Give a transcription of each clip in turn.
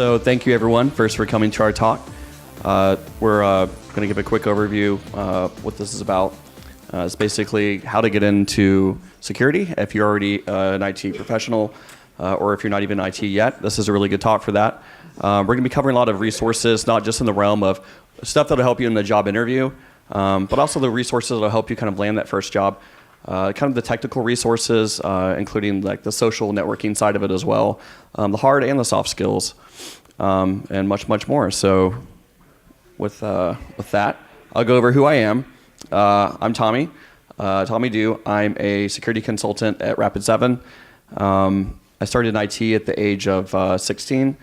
So thank you everyone first for coming to our talk. We're going to give a quick overview what this is about. It's basically how to get into security if you're already an IT professional or if you're not even in IT yet. This is a really good talk for that. We're going to be covering a lot of resources, not just in the realm of stuff that will help you in the job interview, but also the resources that will help you kind of land that first job. Kind of the technical resources, including like the social networking side of it as well, the hard and the soft skills, and much, much more. So with that, I'll go over who I am. I'm Tommy, Tommy Dew. I'm a security consultant at Rapid7. I started in IT at the age of 16,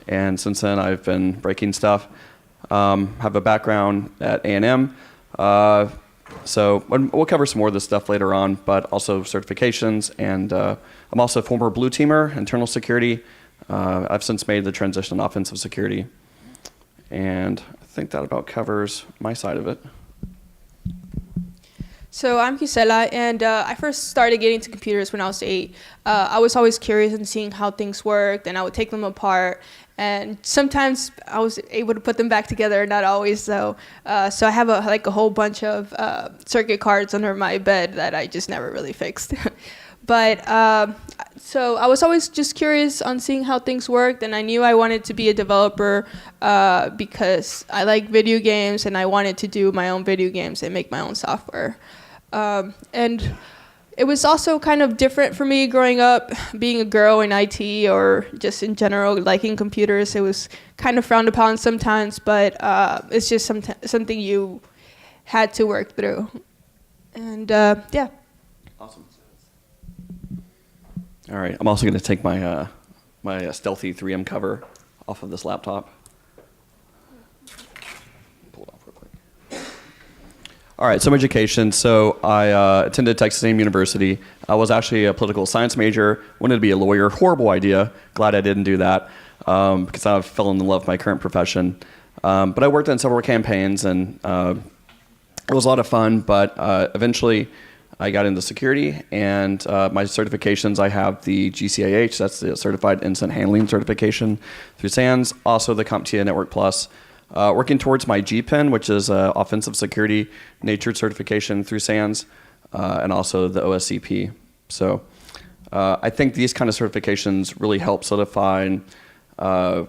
and since then I've been breaking stuff. Have a background at A&M. So we'll cover some more of this stuff later on, but also certifications, and I'm also a former blue teamer, internal security. I've since made the transition to offensive security, and I think that about covers my side of it. So I'm Gisela, and I first started getting into computers when I was 8. I was always curious in seeing how things worked, and I would take them apart. And sometimes I was able to put them back together, not always though. So I have a whole bunch of circuit cards under my bed that I just never really fixed. But so I was always just curious on seeing how things worked, and I knew I wanted to be a developer because I like video games and I wanted to do my own video games and make my own software. And it was also kind of different for me growing up, being a girl in IT or just in general liking computers. It was kind of frowned upon sometimes, but it's just something you had to work through. And yeah. Awesome. All right, I'm also going to take my my stealthy 3M cover off of this laptop. Pull it off real quick. All right, some education. So I attended Texas A&M University. I was actually a political science major, wanted to be a lawyer. Horrible idea. Glad I didn't do that because I fell in love with my current profession. But I worked on several campaigns, and it was a lot of fun, but eventually I got into security, and my certifications, I have the GCAH, that's the Certified Incident Handling Certification through SANS, also the CompTIA Network Plus. Working towards my GPIN, which is Offensive Security Natured Certification through SANS, and also the OSCP. So I think these kind of certifications really help solidify the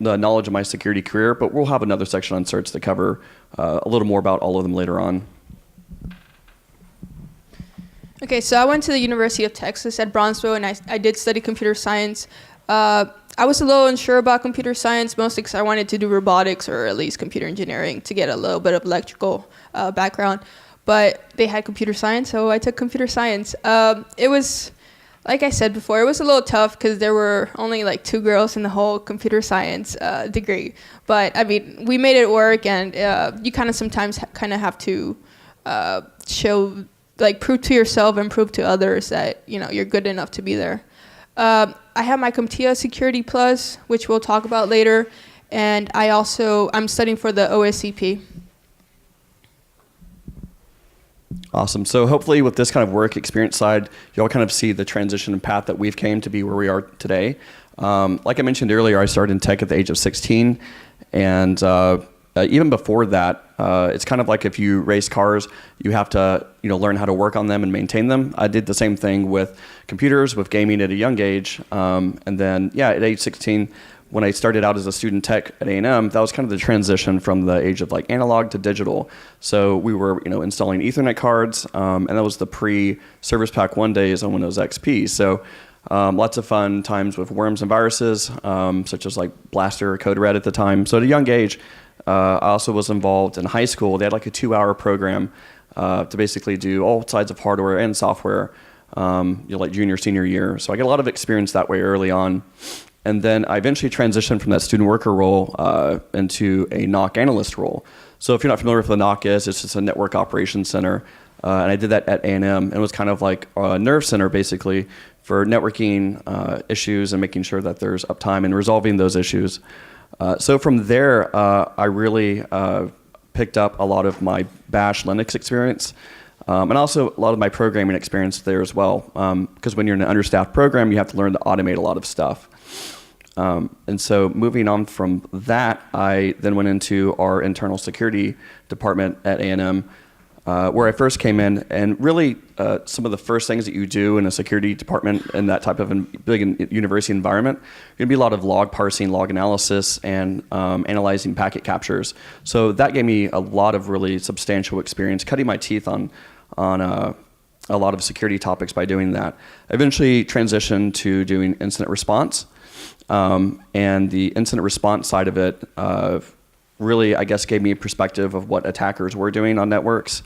knowledge of my security career, but we'll have another section on certs to cover a little more about all of them later on. Okay, so I went to the University of Texas at Bronzeville, and I did study computer science. I was a little unsure about computer science, mostly because I wanted to do robotics or at least computer engineering to get a little bit of electrical background. But they had computer science, so I took computer science. It was, like I said before, it was a little tough because there were only like 2 girls in the whole computer science degree. But I mean, we made it work, and you kind of sometimes have to show, like, prove to yourself and prove to others that you're good enough to be there. I have my CompTIA Security Plus, which we'll talk about later, and I'm studying for the OSCP. Awesome. So hopefully with this kind of work experience side, you'll kind of see the transition and path that we've came to be where we are today. Like I mentioned earlier, I started in tech at the age of 16, and even before that, it's kind of like if you race cars, you have to learn how to work on them and maintain them. I did the same thing with computers, with gaming at a young age. And then, at age 16, when I started out as a student tech at A&M, that was kind of the transition from the age of like analog to digital. So we were installing Ethernet cards, and that was the pre-Service Pack 1 days on Windows XP. So lots of fun times with worms and viruses, such as like Blaster or Code Red at the time. So at a young age, I also was involved in high school. They had like a 2-hour program to basically do all sides of hardware and software, like junior, senior year. So I got a lot of experience that way early on. And then I eventually transitioned from that student worker role into a NOC analyst role. So if you're not familiar with what a NOC is, it's just a network operations center. And I did that at A&M, and it was kind of like a nerve center basically for networking issues and making sure that there's uptime and resolving those issues. So from there, I really picked up a lot of my Bash Linux experience, and also a lot of my programming experience there as well. Because when you're in an understaffed program, you have to learn to automate a lot of stuff. And so moving on from that, I then went into our internal security department at A&M, where I first came in. And really, some of the first things that you do in a security department in that type of big university environment, going to be a lot of log parsing, log analysis, and analyzing packet captures. So that gave me a lot of really substantial experience, cutting my teeth on a lot of security topics by doing that. I eventually transitioned to doing incident response. And the incident response side of it really, I guess, gave me a perspective of what attackers were doing on networks.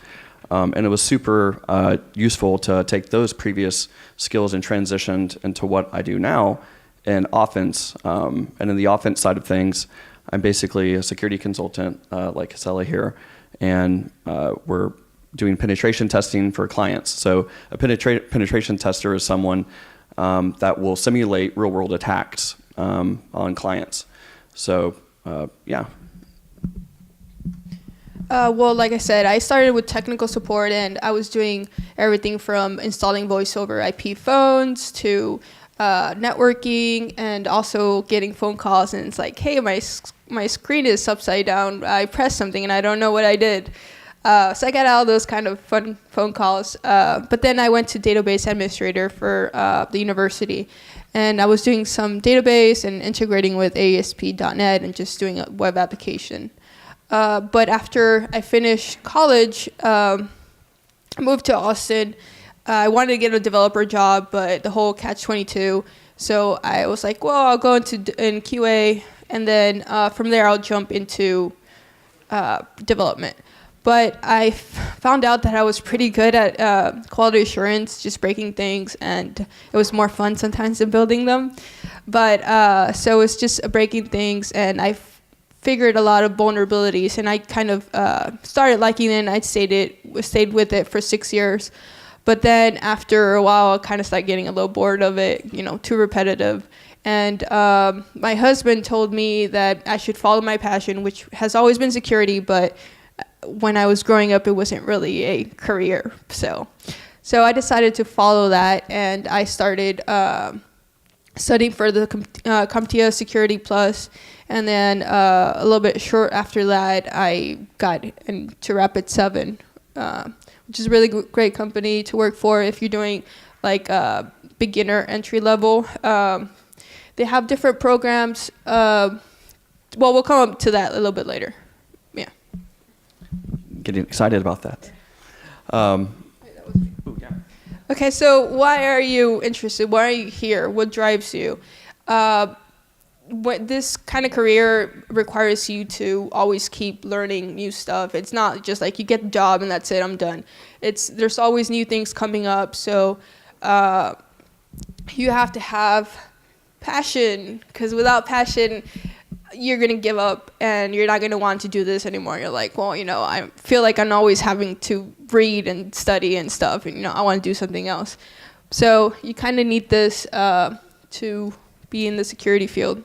And it was super useful to take those previous skills and transitioned into what I do now in offense. And in the offense side of things, I'm basically a security consultant like Gisela here. And we're doing penetration testing for clients. So a penetration tester is someone that will simulate real-world attacks on clients. So, yeah. Well, like I said, I started with technical support, and I was doing everything from installing voice over IP phones to networking, and also getting phone calls. And it's like, hey, my screen is upside down. I pressed something, and I don't know what I did. So I got all those kind of fun phone calls. But then I went to database administrator for the university. And I was doing some database and integrating with ASP.NET and just doing a web application. But after I finished college, I moved to Austin. I wanted to get a developer job, but the whole catch-22. So I was like, well, I'll go in QA, and then from there I'll jump into development. But I found out that I was pretty good at quality assurance, just breaking things, and it was more fun sometimes than building them. But so it's just breaking things, and I figured a lot of vulnerabilities, and I kind of started liking it, and I stayed with it for 6 years. But then after a while, I kind of started getting a little bored of it, too repetitive. And my husband told me that I should follow my passion, which has always been security, but when I was growing up, it wasn't really a career. So I decided to follow that, and I started studying for the CompTIA Security Plus, and then a little bit short after that, I got into Rapid7, which is a really great company to work for if you're doing like beginner entry level. They have different programs. Well, we'll come up to that a little bit later. Yeah. Getting excited about that. Okay, so why are you interested? Why are you here? What drives you? What this kind of career requires you to always keep learning new stuff. It's not just like you get the job and that's it, I'm done. There's always new things coming up, so you have to have passion, because without passion, you're going to give up and you're not going to want to do this anymore. You're like, well, I feel like I'm always having to read and study and stuff, and I want to do something else. So you kind of need this to be in the security field.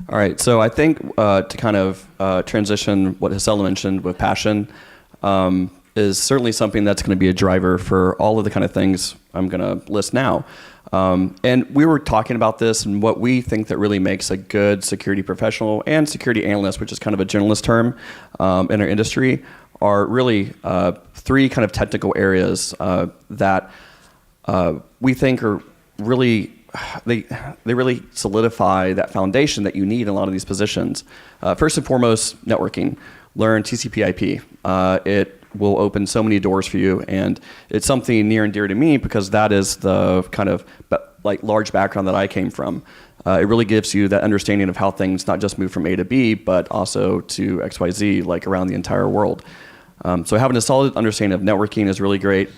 All right, so I think to kind of transition what Gisela mentioned with passion is certainly something that's going to be a driver for all of the kind of things I'm going to list now. And we were talking about this and what we think that really makes a good security professional and security analyst, which is kind of a generalist term in our industry, are really three kind of technical areas that we think are really, they really solidify that foundation that you need in a lot of these positions. First and foremost, networking. Learn TCP/IP. It will open so many doors for you, and it's something near and dear to me because that is the kind of like large background that I came from. It really gives you that understanding of how things not just move from A to B, but also to XYZ, like around the entire world. So having a solid understanding of networking is really great.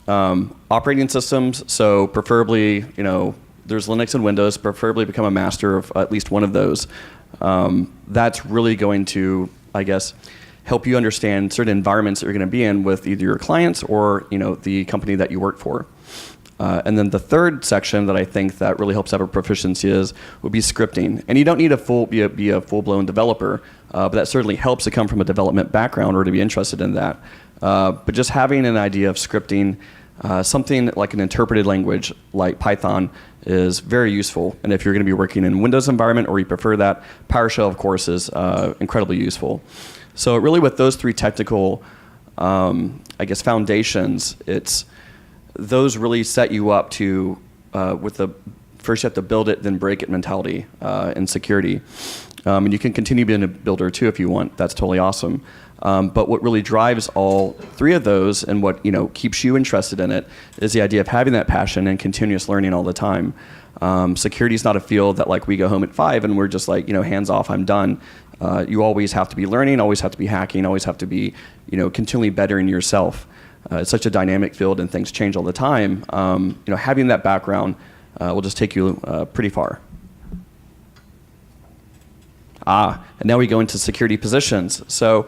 Operating systems, so preferably, there's Linux and Windows, preferably become a master of at least one of those. That's really going to, I guess, help you understand certain environments that you're going to be in with either your clients or the company that you work for. And then the third section that I think that really helps have a proficiency would be scripting. And you don't need to be a full-blown developer, but that certainly helps to come from a development background or to be interested in that. But just having an idea of scripting something like an interpreted language like Python is very useful. And if you're going to be working in a Windows environment or you prefer that, PowerShell, of course, is incredibly useful. So really with those three technical, I guess, foundations, those really set you up to, first you have to build it, then break it mentality in security. And you can continue being a builder too if you want. That's totally awesome. But what really drives all three of those and what keeps you interested in it is the idea of having that passion and continuous learning all the time. Security is not a field that like we go home at 5 and we're just like hands off, I'm done. You always have to be learning, always have to be hacking, always have to be continually bettering yourself. It's such a dynamic field and things change all the time. Having that background will just take you pretty far. And now we go into security positions. So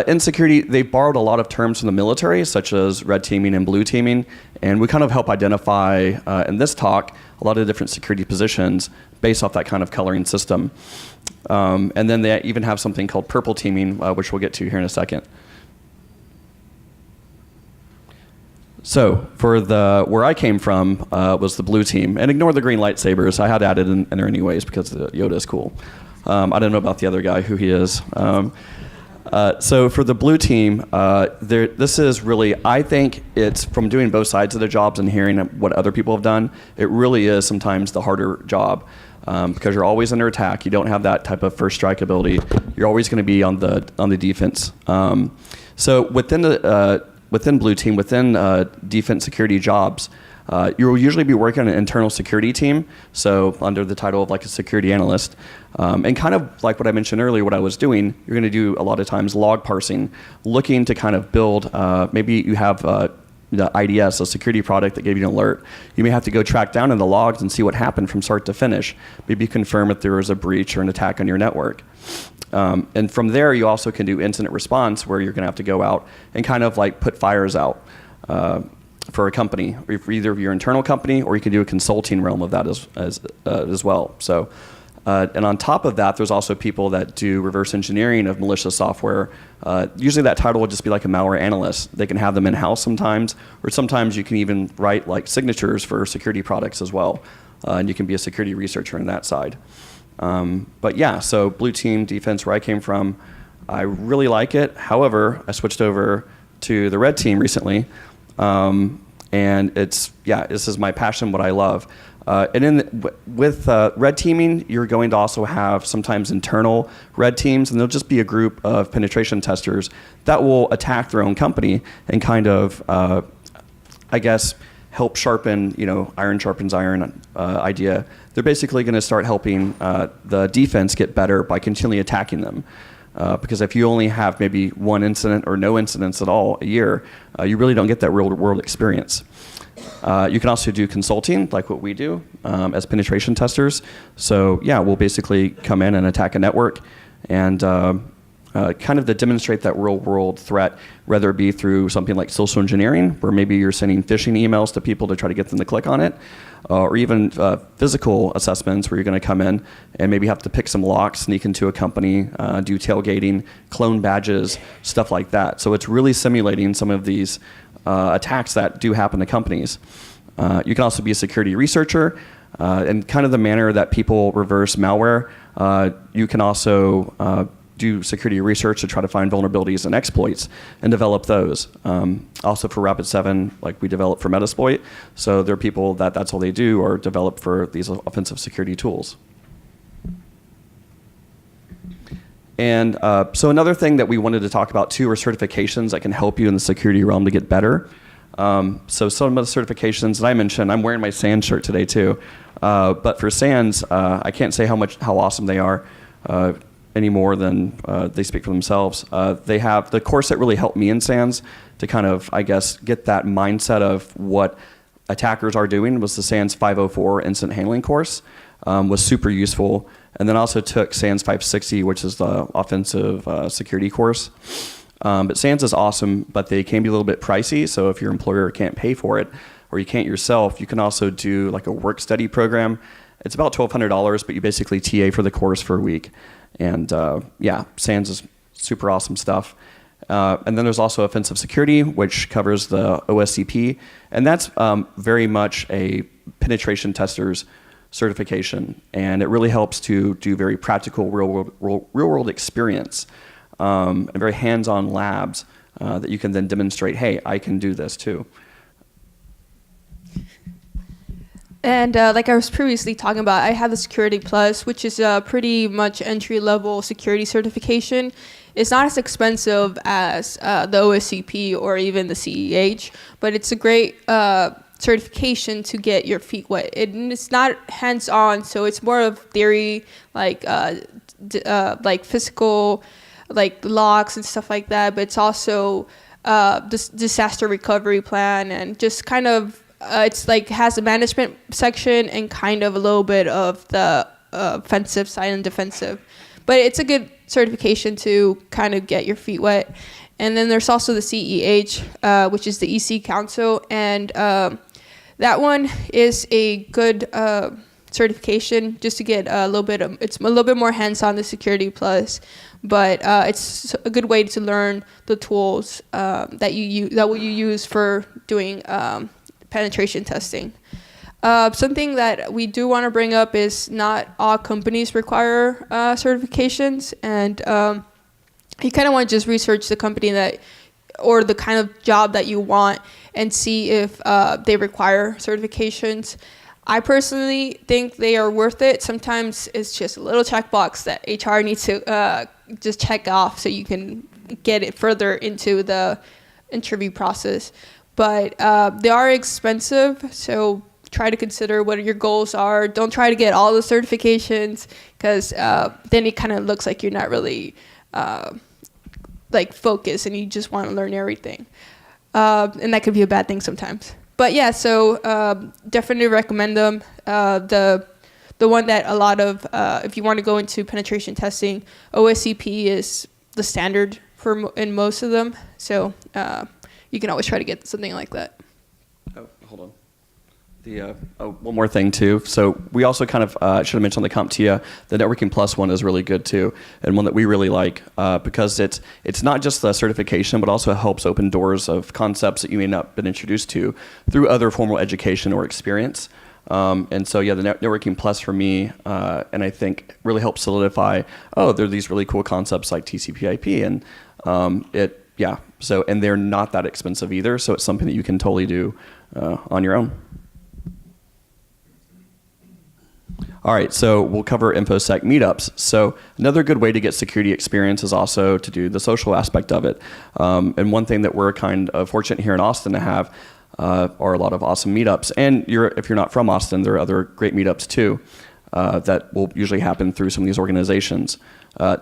in security, they borrowed a lot of terms from the military, such as red teaming and blue teaming, and we kind of help identify in this talk a lot of different security positions based off that kind of coloring system. And then they even have something called purple teaming, which we'll get to here in a second. So for where I came from was the blue team, and ignore the green lightsabers. I had added in there anyways because the Yoda is cool. I don't know about the other guy, who he is. So for the blue team, this is really, I think it's from doing both sides of their jobs and hearing what other people have done, it really is sometimes the harder job because you're always under attack. You don't have that type of first strike ability. You're always going to be on the defense. So within blue team, within defense security jobs, you'll usually be working on an internal security team, so under the title of like a security analyst. And kind of like what I mentioned earlier, what I was doing, you're going to do a lot of times log parsing, looking to kind of build, maybe you have the IDS, a security product that gave you an alert. You may have to go track down in the logs and see what happened from start to finish. Maybe confirm if there was a breach or an attack on your network. And from there, you also can do incident response, where you're going to have to go out and kind of like put fires out for a company, or for either your internal company, or you can do a consulting realm of that as well. So, and on top of that, there's also people that do reverse engineering of malicious software. Usually that title would just be like a malware analyst. They can have them in-house sometimes, or sometimes you can even write like signatures for security products as well. And you can be a security researcher on that side. But yeah, so blue team defense, where I came from, I really like it. However, I switched over to the red team recently. And this is my passion, what I love. And with red teaming, you're going to also have sometimes internal red teams, and they'll just be a group of penetration testers that will attack their own company and kind of, I guess, help sharpen, iron sharpens iron idea. They're basically going to start helping the defense get better by continually attacking them. Because if you only have maybe one incident or no incidents at all a year, you really don't get that real-world experience. You can also do consulting, like what we do as penetration testers. So yeah, we'll basically come in and attack a network and kind of to demonstrate that real-world threat, whether it be through something like social engineering, where maybe you're sending phishing emails to people to try to get them to click on it, or even physical assessments where you're going to come in and maybe have to pick some locks, sneak into a company, do tailgating, clone badges, stuff like that. So it's really simulating some of these attacks that do happen to companies. You can also be a security researcher, and kind of the manner that people reverse malware. You can also do security research to try to find vulnerabilities and exploits and develop those. Also for Rapid7, like we develop for Metasploit. So there are people that's all they do, or develop for these offensive security tools. And so another thing that we wanted to talk about too are certifications that can help you in the security realm to get better. So some of the certifications that I mentioned, I'm wearing my SANS shirt today too. But for SANS, I can't say how awesome they are any more than they speak for themselves. They have the course that really helped me in SANS to kind of, I guess, get that mindset of what attackers are doing was the SANS 504 incident handling course. Was super useful. And then also took SANS 560, which is the offensive security course. But SANS is awesome, but they can be a little bit pricey. So if your employer can't pay for it, or you can't yourself, you can also do like a work study program. It's about $1,200, but you basically TA for the course for a week. And yeah, SANS is super awesome stuff. And then there's also offensive security, which covers the OSCP, and that's very much a penetration tester's certification, and it really helps to do very practical real-world experience and very hands-on labs that you can then demonstrate, hey, I can do this too. And like I was previously talking about, I have the Security Plus, which is a pretty much entry-level security certification. It's not as expensive as the OSCP or even the CEH, but it's a great certification to get your feet wet. It's not hands-on, so it's more of theory, like physical, like locks and stuff like that. But it's also this disaster recovery plan, and just kind of it's like has a management section and kind of a little bit of the offensive side and defensive. But it's a good certification to kind of get your feet wet. And then there's also the CEH, which is the EC Council, and that one is a good certification just to get a little bit of, it's a little bit more hands-on the Security Plus, but it's a good way to learn the tools that you use for doing penetration testing. Something that we do want to bring up is not all companies require certifications, and you kind of want to just research the company that, or the kind of job that you want, and see if they require certifications. I personally think they are worth it. Sometimes it's just a little checkbox that HR needs to just check off so you can get it further into the interview process. But they are expensive, so try to consider what your goals are. Don't try to get all the certifications, because then it kind of looks like you're not really like focused and you just want to learn everything. And that could be a bad thing sometimes. But yeah, so definitely recommend them. The one that a lot of, if you want to go into penetration testing, OSCP is the standard in most of them. So you can always try to get something like that. Oh, hold on. One more thing too. So we also kind of should have mentioned the CompTIA. The Networking Plus one is really good too, and one that we really like because it's not just the certification, but also helps open doors of concepts that you may not have been introduced to through other formal education or experience. And so yeah, the Networking Plus for me, and I think really helps solidify. Oh, there are these really cool concepts like TCP/IP, and yeah. So and they're not that expensive either. So it's something that you can totally do on your own. All right, so we'll cover InfoSec Meetups. So another good way to get security experience is also to do the social aspect of it. And one thing that we're kind of fortunate here in Austin to have are a lot of awesome meetups. And if you're not from Austin, there are other great meetups too that will usually happen through some of these organizations.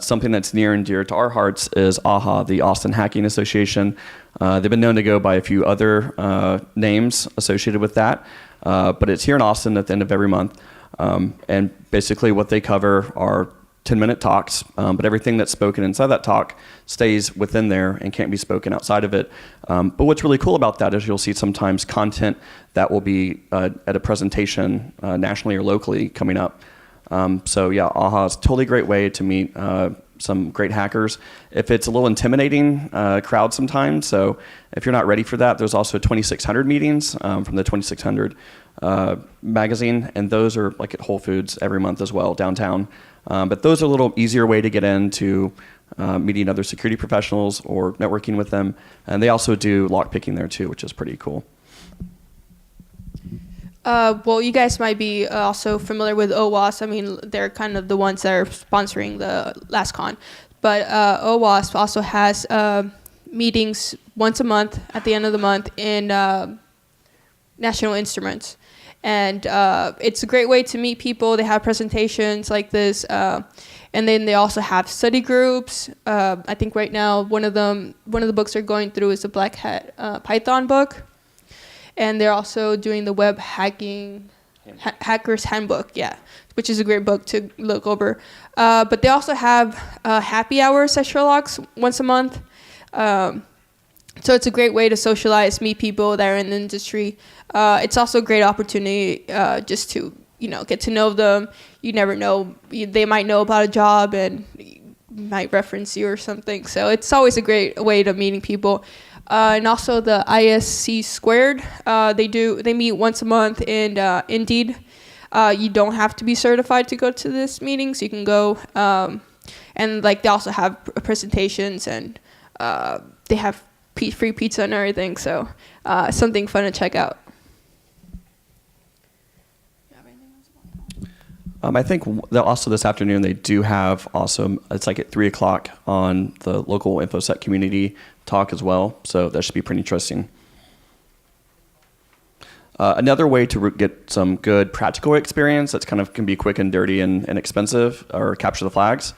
Something that's near and dear to our hearts is AHA, the Austin Hacking Association. They've been known to go by a few other names associated with that, but it's here in Austin at the end of every month. And basically what they cover are 10-minute talks, but everything that's spoken inside that talk stays within there and can't be spoken outside of it. But what's really cool about that is you'll see sometimes content that will be at a presentation nationally or locally coming up. So yeah, AHA is a totally great way to meet some great hackers. If it's a little intimidating crowd sometimes, so if you're not ready for that, there's also 2600 meetings from the 2600 magazine, and those are like at Whole Foods every month as well, downtown. But those are a little easier way to get into meeting other security professionals or networking with them. And they also do lockpicking there too, which is pretty cool. Well, you guys might be also familiar with AWASP. I mean, they're kind of the ones that are sponsoring the last con. But AWASP also has meetings once a month at the end of the month in National Instruments. And it's a great way to meet people. They have presentations like this. And then they also have study groups. I think right now one of the books they're going through is the Black Hat Python book. And they're also doing the web hacking hacker's handbook, yeah, which is a great book to look over. But they also have happy hours at Sherlock's once a month. So it's a great way to socialize, meet people that are in the industry. It's also a great opportunity just to get to know them. You never know, they might know about a job, and might reference you or something. So it's always a great way to meeting people. And also the ISC squared, they meet once a month, and indeed, you don't have to be certified to go to this meeting, so you can go. And like they also have presentations, and they have free pizza and everything. So something fun to check out. I think also this afternoon they do have also, it's like at 3 o'clock on the local InfoSec community talk as well. So that should be pretty interesting. Another way to get some good practical experience that's kind of can be quick and dirty and inexpensive or capture the flags.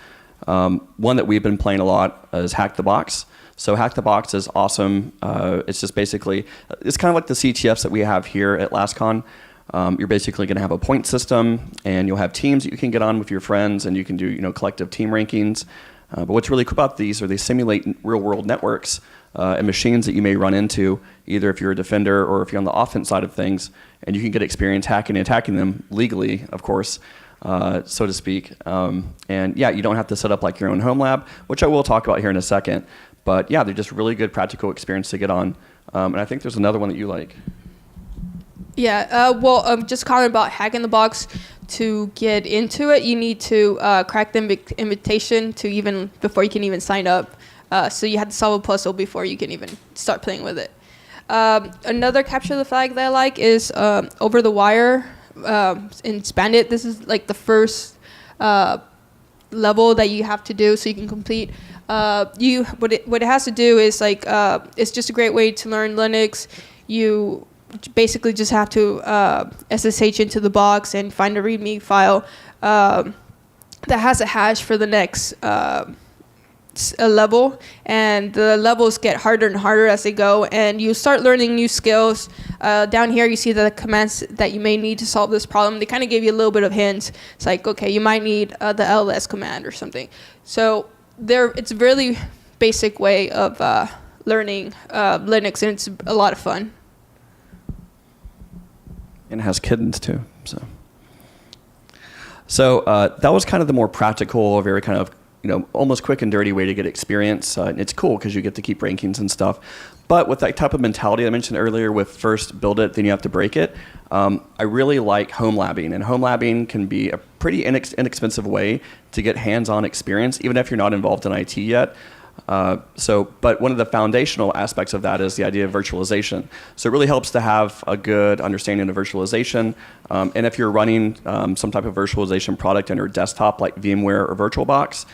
One that we've been playing a lot is Hack the Box. So Hack the Box is awesome. It's just basically, it's kind of like the CTFs that we have here at LastCon. You're basically going to have a point system, and you'll have teams that you can get on with your friends, and you can do collective team rankings. But what's really cool about these are they simulate real-world networks and machines that you may run into, either if you're a defender or if you're on the offense side of things, and you can get experience hacking and attacking them legally, of course, so to speak. And yeah, you don't have to set up like your own home lab, which I will talk about here in a second. But yeah, they're just really good practical experience to get on. And I think there's another one that you like. Yeah, just comment about Hacking the Box. To get into it, you need to crack the invitation before you can even sign up. So you have to solve a puzzle before you can even start playing with it. Another capture the flag that I like is Over the Wire in Bandit. This is like the first level that you have to do so you can complete. What it has to do is it's just a great way to learn Linux. You basically just have to SSH into the box and find a README file that has a hash for the next level, and the levels get harder and harder as they go, and you start learning new skills. Down here you see the commands that you may need to solve this problem. They kind of give you a little bit of hints. It's like, okay, you might need the ls command or something. So it's a really basic way of learning Linux, and it's a lot of fun. And it has kittens too. So that was kind of the more practical, very kind of almost quick and dirty way to get experience. And it's cool because you get to keep rankings and stuff. But with that type of mentality I mentioned earlier, with first build it, then you have to break it. I really like home labbing, and home labbing can be a pretty inexpensive way to get hands-on experience, even if you're not involved in IT yet. But one of the foundational aspects of that is the idea of virtualization. So it really helps to have a good understanding of virtualization. And if you're running some type of virtualization product on your desktop, like VMware or VirtualBox,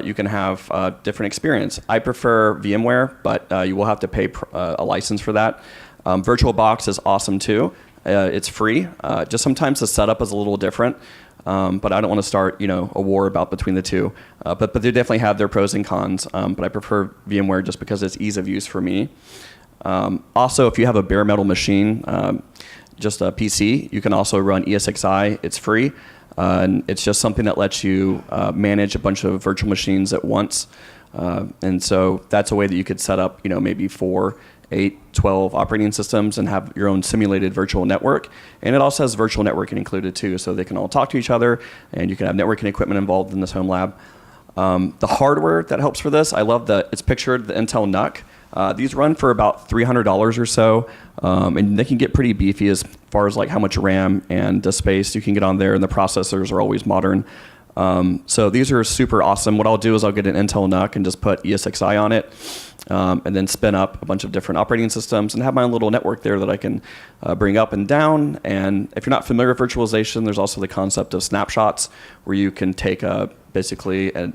you can have a different experience. I prefer VMware, but you will have to pay a license for that. VirtualBox is awesome too. It's free. Just sometimes the setup is a little different. But I don't want to start, a war between the two. But they definitely have their pros and cons. But I prefer VMware just because it's ease of use for me. Also, if you have a bare metal machine, just a PC, you can also run ESXi. It's free. And it's just something that lets you manage a bunch of virtual machines at once. And so that's a way that you could set up, maybe 4, 8, 12 operating systems and have your own simulated virtual network. And it also has virtual networking included too, so they can all talk to each other, and you can have networking equipment involved in this home lab. The hardware that helps for this, I love that it's pictured the Intel NUC. These run for about $300 or so, and they can get pretty beefy as far as like how much RAM and disk space you can get on there, and the processors are always modern. So these are super awesome. What I'll do is I'll get an Intel NUC and just put ESXi on it, and then spin up a bunch of different operating systems and have my own little network there that I can bring up and down. And if you're not familiar with virtualization, there's also the concept of snapshots, where you can take basically a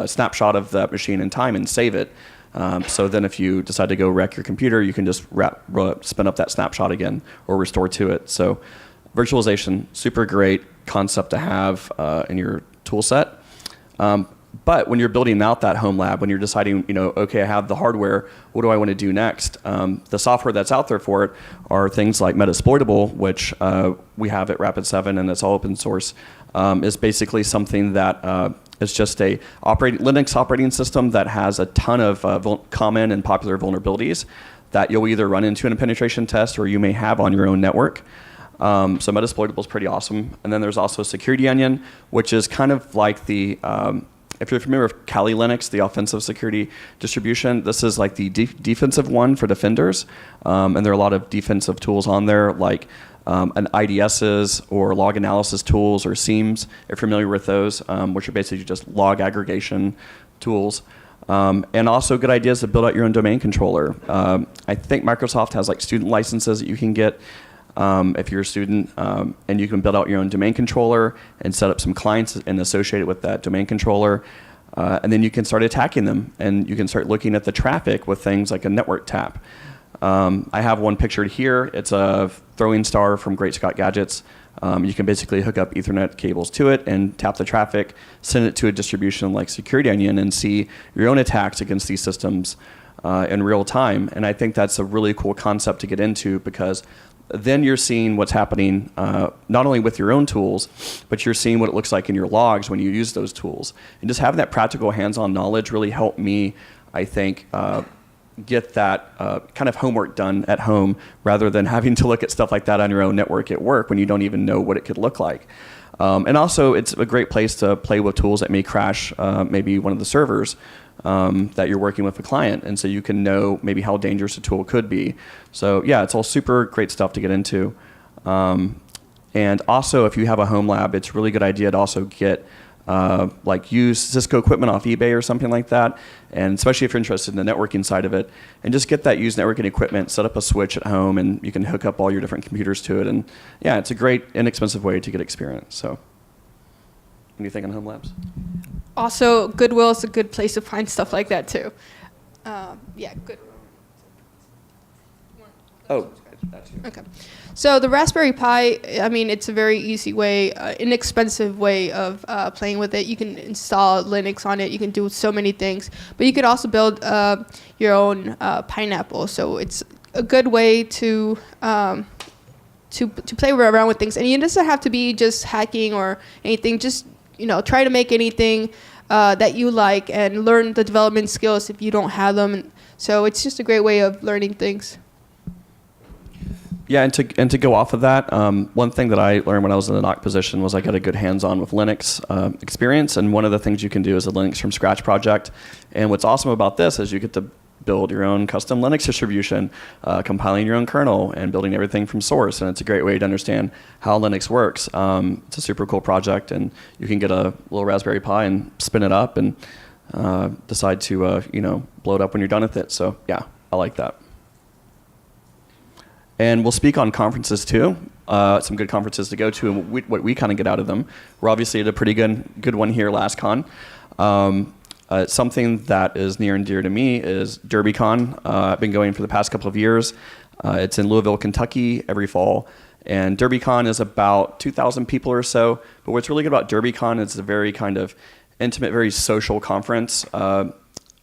snapshot of that machine in time and save it. So then if you decide to go wreck your computer, you can just spin up that snapshot again or restore to it. So virtualization, super great concept to have in your tool set. But when you're building out that home lab, when you're deciding, okay, I have the hardware, what do I want to do next? The software that's out there for it are things like Metasploitable, which we have at Rapid7, and it's all open source. Is basically something that is just a Linux operating system that has a ton of common and popular vulnerabilities that you'll either run into in a penetration test or you may have on your own network. So Metasploitable is pretty awesome. And then there's also Security Onion, which is kind of like the if you're familiar with Kali Linux, the offensive security distribution, this is like the defensive one for defenders. And there are a lot of defensive tools on there, like an IDSs or log analysis tools or SIEMs, if you're familiar with those, which are basically just log aggregation tools. And also good ideas to build out your own domain controller. I think Microsoft has like student licenses that you can get if you're a student, and you can build out your own domain controller and set up some clients and associate it with that domain controller. And then you can start attacking them, and you can start looking at the traffic with things like a network tap. I have one pictured here. It's a throwing star from Great Scott Gadgets. You can basically hook up Ethernet cables to it and tap the traffic, send it to a distribution like Security Onion, and see your own attacks against these systems in real time. And I think that's a really cool concept to get into, because then you're seeing what's happening not only with your own tools, but you're seeing what it looks like in your logs when you use those tools. And just having that practical hands-on knowledge really helped me, I think, get that kind of homework done at home, rather than having to look at stuff like that on your own network at work when you don't even know what it could look like. And also, it's a great place to play with tools that may crash maybe one of the servers that you're working with a client, and so you can know maybe how dangerous a tool could be. So yeah, it's all super great stuff to get into. And also, if you have a home lab, it's a really good idea to also get like use Cisco equipment off eBay or something like that, and especially if you're interested in the networking side of it, and just get that used networking equipment, set up a switch at home, and you can hook up all your different computers to it. And yeah, it's a great, inexpensive way to get experience. So, what do you think on home labs? Also, Goodwill is a good place to find stuff like that too. Yeah, Goodwill. Oh, that's you. Okay. So the Raspberry Pi, I mean, it's a very easy way, inexpensive way of playing with it. You can install Linux on it. You can do so many things. But you could also build your own Pineapple. So it's a good way to play around with things. And it doesn't have to be just hacking or anything. Just, try to make anything that you like and learn the development skills if you don't have them. And so it's just a great way of learning things. Yeah, and to go off of that, one thing that I learned when I was in the NOC position was I got a good hands-on with Linux experience, and one of the things you can do is a Linux from scratch project. And what's awesome about this is you get to build your own custom Linux distribution, compiling your own kernel, and building everything from source. And it's a great way to understand how Linux works. It's a super cool project, and you can get a little Raspberry Pi and spin it up and decide to blow it up when you're done with it. So yeah, I like that. And we'll speak on conferences too, some good conferences to go to and what we kind of get out of them. We're obviously at a pretty good one here, last con. Something that is near and dear to me is DerbyCon. I've been going for the past couple of years. It's in Louisville, Kentucky every fall. And DerbyCon is about 2,000 people or so. But what's really good about DerbyCon is it's a very kind of intimate, very social conference.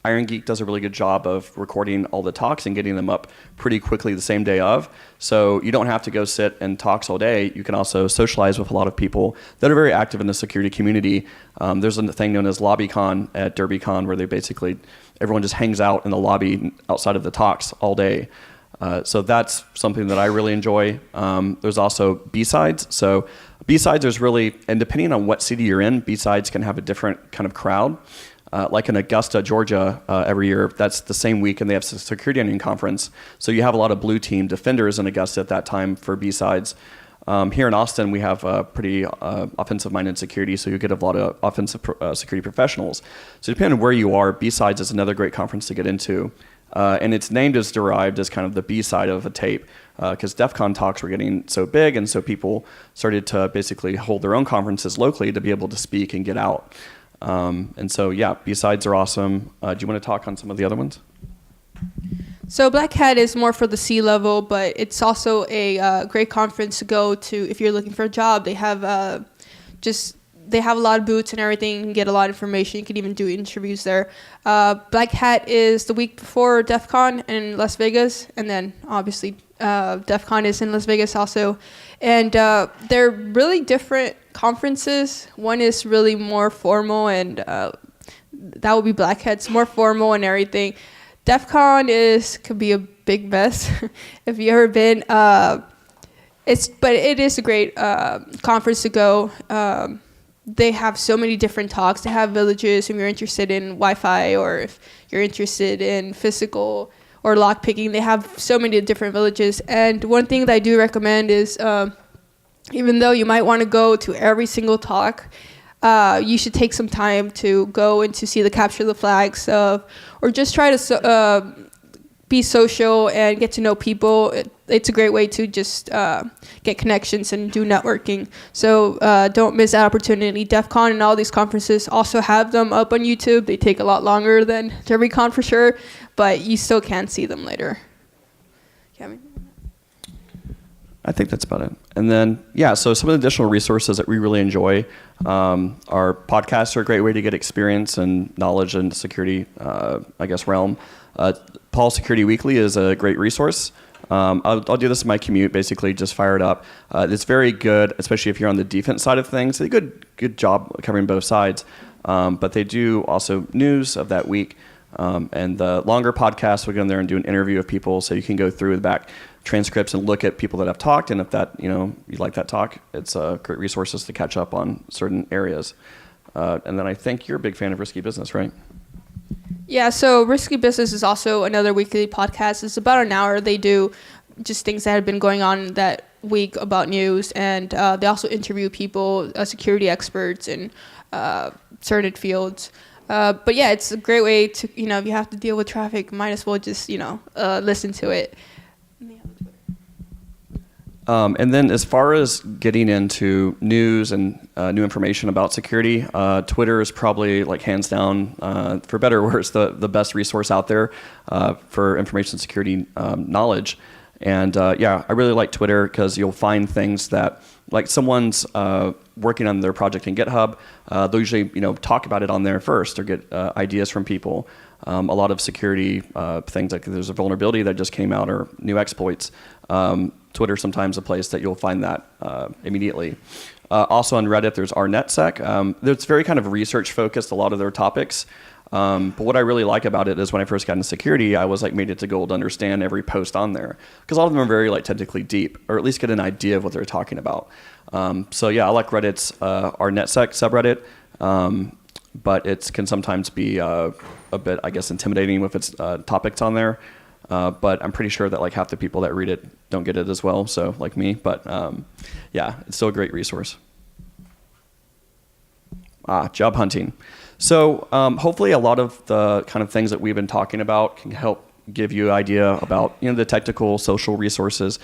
Iron Geek does a really good job of recording all the talks and getting them up pretty quickly the same day of. So you don't have to go sit in talks all day. You can also socialize with a lot of people that are very active in the security community. There's a thing known as LobbyCon at DerbyCon where everyone just hangs out in the lobby outside of the talks all day. So that's something that I really enjoy. There's also B-Sides. So B-Sides is really, and depending on what city you're in, B-Sides can have a different kind of crowd. Like in Augusta, Georgia, every year, that's the same week, and they have a Security Onion conference. So you have a lot of blue team defenders in Augusta at that time for B-Sides. Here in Austin, we have pretty offensive-minded security, so you get a lot of offensive security professionals. So depending on where you are, B-Sides is another great conference to get into. And it's named as derived as kind of the B-side of a tape, because DEF CON talks were getting so big, and so people started to basically hold their own conferences locally to be able to speak and get out. And so, yeah, B-Sides are awesome. Do you want to talk on some of the other ones? So Black Hat is more for the C-level, but it's also a great conference to go to if you're looking for a job. They have a lot of booths and everything. You can get a lot of information. You can even do interviews there. Black Hat is the week before DEF CON in Las Vegas, and then obviously DEF CON is in Las Vegas also. And they're really different conferences. One is really more formal, and that would be Black Hat's more formal and everything. DEF CON could be a big mess if you've ever been. But it is a great conference to go. they have so many different talks. They have villages if you're interested in Wi-Fi, or if you're interested in physical or lock picking. They have so many different villages. And one thing that I do recommend is, even though you might want to go to every single talk, you should take some time to go and to see the capture the flags of, or just try to be social and get to know people. It's a great way to just get connections and do networking. So don't miss that opportunity. DEF CON and all these conferences also have them up on YouTube. They take a lot longer than DerbyCon for sure, but you still can see them later. I think that's about it. And then, yeah, so some of the additional resources that we really enjoy, our podcasts are a great way to get experience and knowledge in security, realm. Paul Security Weekly is a great resource. I'll do this in my commute, basically, just fire it up. It's very good, especially if you're on the defense side of things. They do a good job covering both sides. But they do also news of that week. And the longer podcasts, we go in there and do an interview of people, so you can go through the back transcripts and look at people that have talked, and if that, you like that talk, it's great resources to catch up on certain areas. And then I think you're a big fan of Risky Business, right? Yeah, so Risky Business is also another weekly podcast. It's about an hour. They do just things that have been going on that week about news, and they also interview people, security experts in certain fields. But yeah, it's a great way to, if you have to deal with traffic, might as well just, listen to it. And then as far as getting into news and new information about security, Twitter is probably like hands down, for better or worse, the best resource out there for information security knowledge. And I really like Twitter because you'll find things that, like someone's working on their project in GitHub, they'll usually talk about it on there first or get ideas from people. A lot of security things, like there's a vulnerability that just came out or new exploits. Twitter sometimes a place that you'll find that immediately. Also on Reddit, there's rnetsec. It's very kind of research focused, a lot of their topics. But what I really like about it is when I first got into security, I was like made it to goal to understand every post on there, because a lot of them are very like technically deep, or at least get an idea of what they're talking about. So yeah, I like Reddit's rnetsec subreddit, but it can sometimes be a bit, I guess, intimidating with its topics on there. But I'm pretty sure that like half the people that read it don't get it as well, so like me. But yeah, it's still a great resource. Job hunting. So hopefully a lot of the kind of things that we've been talking about can help give you an idea about the technical, social resources,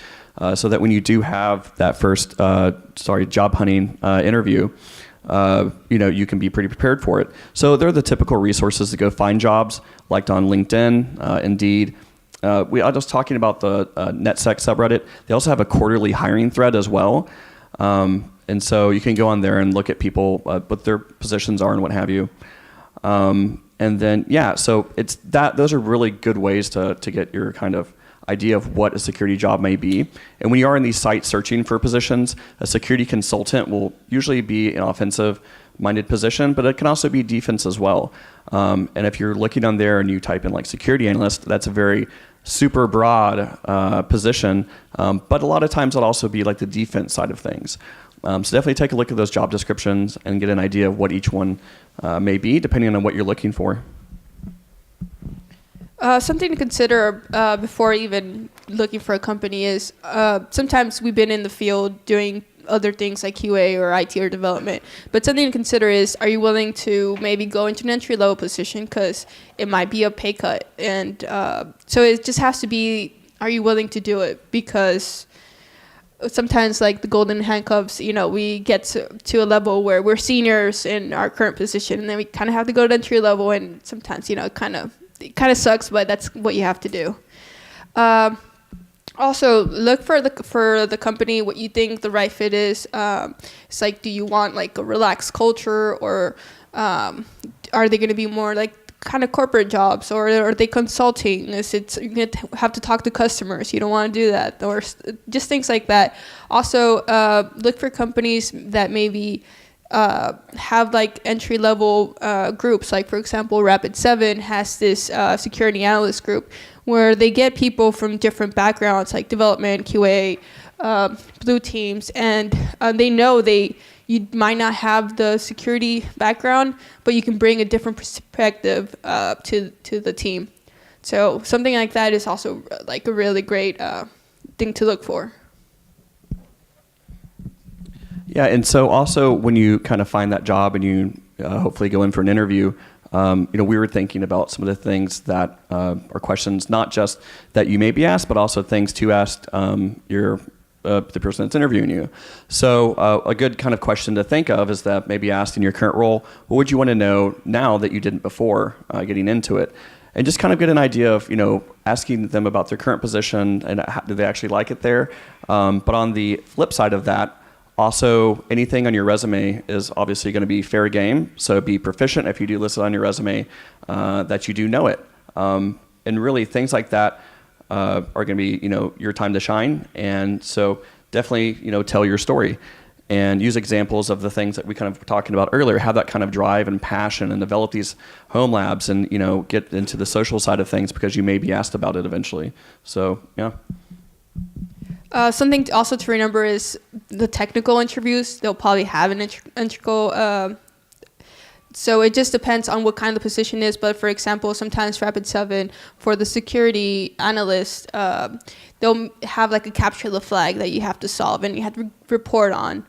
so that when you do have that first job hunting interview, you can be pretty prepared for it. So they're the typical resources to go find jobs, like on LinkedIn, Indeed. I was talking about the NetSec subreddit. They also have a quarterly hiring thread as well. And so you can go on there and look at people, what their positions are and what have you. And then, so it's that. Those are really good ways to get your kind of idea of what a security job may be. And when you are in these sites searching for positions, a security consultant will usually be an offensive-minded position, but it can also be defense as well. And if you're looking on there and you type in like security analyst, that's a very super broad position, but a lot of times it'll also be like the defense side of things. So definitely take a look at those job descriptions and get an idea of what each one may be, depending on what you're looking for. Something to consider before even looking for a company is sometimes we've been in the field doing other things like QA or IT or development, but something to consider is, are you willing to maybe go into an entry-level position, because it might be a pay cut, and so it just has to be, are you willing to do it? Because sometimes, like the golden handcuffs, we get to a level where we're seniors in our current position, and then we kind of have to go to entry level, and sometimes it kind of sucks, but that's what you have to do. Also, look for the company, what you think the right fit is. It's like, do you want like a relaxed culture, or are they going to be more like kind of corporate jobs, or are they consulting? You're going to have to talk to customers. You don't want to do that, or just things like that. Also, look for companies that maybe have like entry-level groups. Like, for example, Rapid7 has this security analyst group where they get people from different backgrounds, like development, QA, blue teams, and they know they you might not have the security background, but you can bring a different perspective to the team. So something like that is also like a really great thing to look for. Yeah, and so also when you kind of find that job and you hopefully go in for an interview, we were thinking about some of the things that are questions, not just that you may be asked, but also things to ask the person that's interviewing you. So a good kind of question to think of is that maybe asked in your current role, what would you want to know now that you didn't before getting into it? And just kind of get an idea of, asking them about their current position and how, do they actually like it there? But on the flip side of that, also, anything on your resume is obviously going to be fair game. So be proficient if you do list it on your resume that you do know it. And really, things like that are going to be, your time to shine. And so definitely, tell your story and use examples of the things that we kind of were talking about earlier. Have that kind of drive and passion, and develop these home labs, and get into the social side of things because you may be asked about it eventually. So yeah. Something also to remember is the technical interviews. They'll probably have an integral. So it just depends on what kind of the position is. But for example, sometimes Rapid7 for the security analyst, they'll have like a capture the flag that you have to solve and you have to report on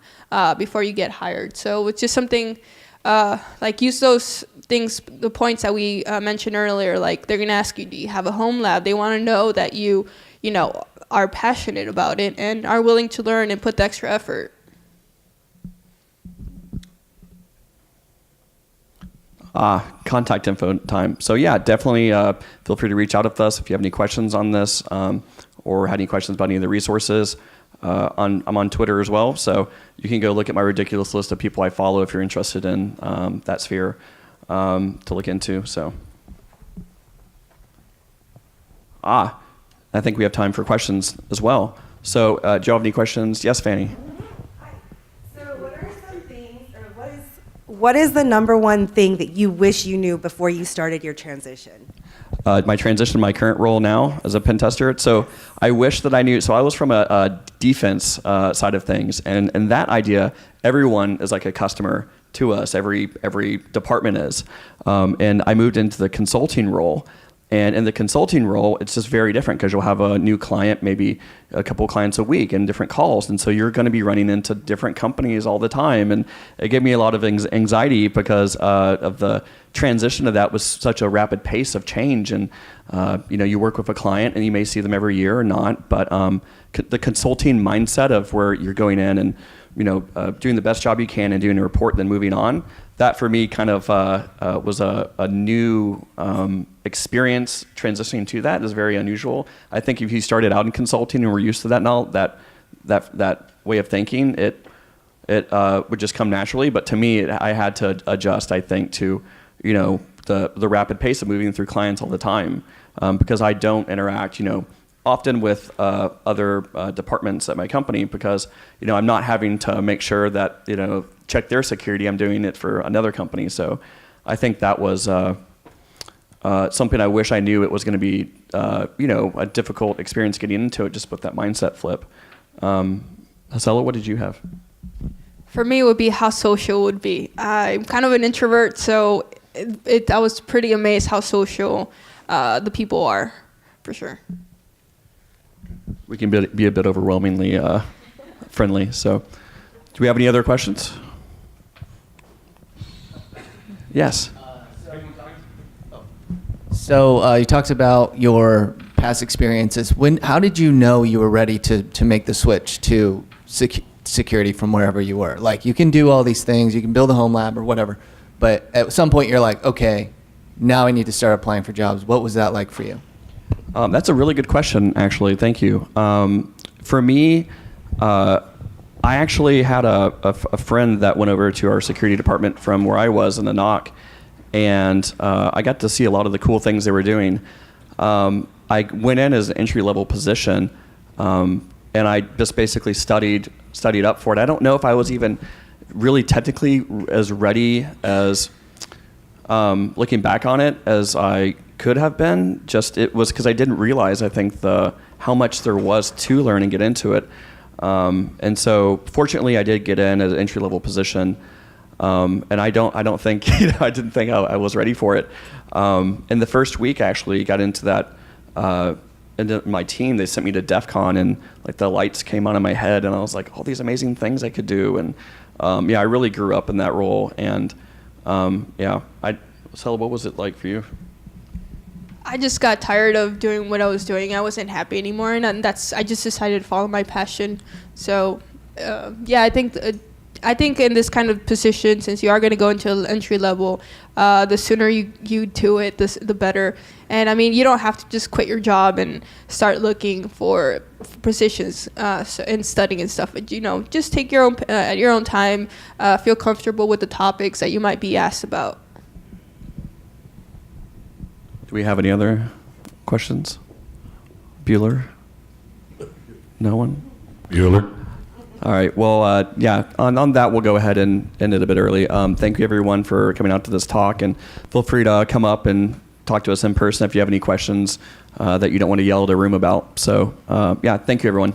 before you get hired. So it's just something like use those things, the points that we mentioned earlier. Like they're gonna ask you, do you have a home lab? They want to know that you are passionate about it and are willing to learn and put the extra effort. Contact info time. So yeah, definitely feel free to reach out with us if you have any questions on this or had any questions about any of the resources. I'm on Twitter as well, so you can go look at my ridiculous list of people I follow if you're interested in that sphere to look into. So, I think we have time for questions as well. So, do you have any questions? Yes, Fanny. Hi. So, what are some things, or what is the number one thing that you wish you knew before you started your transition? My transition to my current role now as a pentester. So I wish that I knew. So I was from a defense side of things, and that idea, everyone is like a customer to us. Every department is, and I moved into the consulting role. And in the consulting role, it's just very different because you'll have a new client, maybe a couple clients a week and different calls. And so you're going to be running into different companies all the time. And it gave me a lot of anxiety because of the transition of that was such a rapid pace of change. And, you work with a client and you may see them every year or not. But the consulting mindset of where you're going in and, doing the best job you can and doing a report and then moving on, that for me kind of was a new experience. Transitioning to that is very unusual. I think if you started out in consulting and were used to that now, that way of thinking, it would just come naturally. But to me, I had to adjust, I think, to the rapid pace of moving through clients all the time because I don't interact often with other departments at my company because I'm not having to make sure that check their security. I'm doing it for another company. So I think that was something I wish I knew it was going to be a difficult experience getting into it just with that mindset flip. Gisela, what did you have? For me, it would be how social it would be. I'm kind of an introvert, so I was pretty amazed how social the people are, for sure. We can be a bit overwhelmingly friendly. So, do we have any other questions? Yes. So you talked about your past experiences. How did you know you were ready to make the switch to security from wherever you were? Like you can do all these things, you can build a home lab or whatever, but at some point you're like, okay, now I need to start applying for jobs. What was that like for you? That's a really good question, actually. Thank you. For me, I actually had a friend that went over to our security department from where I was in the NOC, and I got to see a lot of the cool things they were doing. I went in as an entry-level position, and I just basically studied up for it. I don't know if I was even really technically as ready as, looking back on it, as I could have been. Just it was because I didn't realize, I think, how much there was to learn and get into it. And so fortunately I did get in as an entry-level position. And I don't think, I didn't think I was ready for it. In the first week, I actually got into that, into my team. They sent me to DEF CON, and like the lights came on in my head, and I was like, all these amazing things I could do. And I really grew up in that role. And Gisela, what was it like for you? I just got tired of doing what I was doing. I wasn't happy anymore, and I just decided to follow my passion. So, I think in this kind of position, since you are going to go into entry level, the sooner you do it, the better. And I mean, you don't have to just quit your job and start looking for positions and studying and stuff. But, just take your own at your own time. Feel comfortable with the topics that you might be asked about. Do we have any other questions? Bueller? No one? Bueller. All right. Well, on that, we'll go ahead and end it a bit early. Thank you, everyone, for coming out to this talk. And feel free to come up and talk to us in person if you have any questions that you don't want to yell at a room about. So, thank you, everyone.